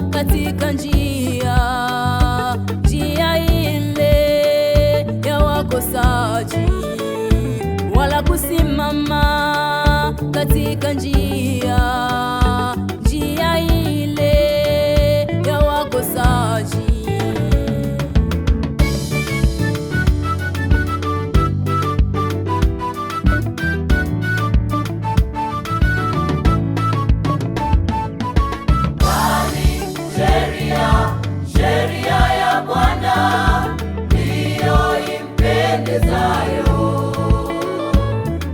katika njia ile ya wakosaji, wala kusimama katika njia ile ya wakosaji. Sheria ya Bwana ndiyo impendezayo,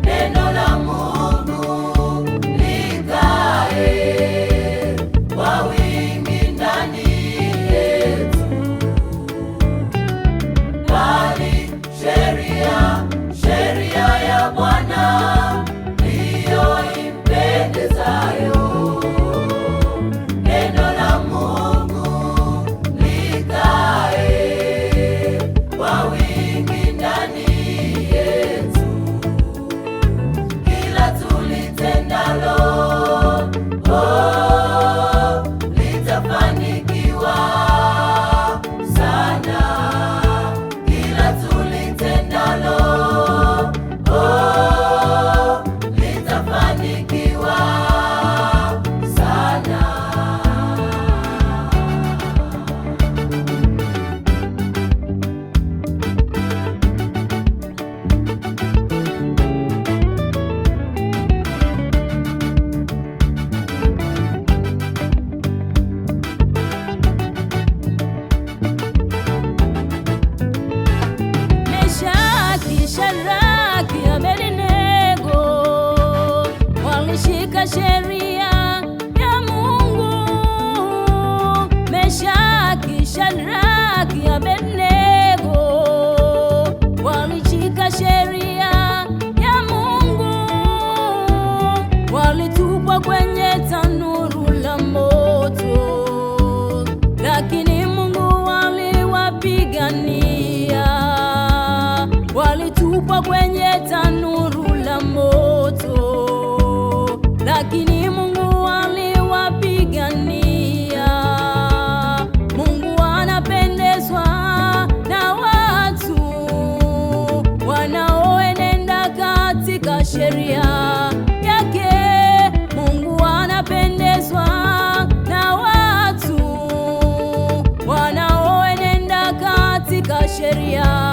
neno la Mungu likae kwa wingi ndani yetu. Bali sheria ya Bwana ndiyo impendezayo, neno la Mungu kwa wingi ndani yetu. Kila tulitendalo litafanikiwa sana. Kila tulitendalo litafanikiwa sana. Shadraka, Abednego walishika sheria ya Mungu. Meshaki, Shadraka, Abednego walishika sheria ya Mungu. Walitupwa kwenye tanuru la moto, lakini Mungu aliwapigania. Walitupwa kwenye tanuru la moto, lakini Mungu aliwapigania. Mungu anapendezwa na watu wanaoenenda katika sheria yake. Mungu anapendezwa na watu wanaoenenda katika sheria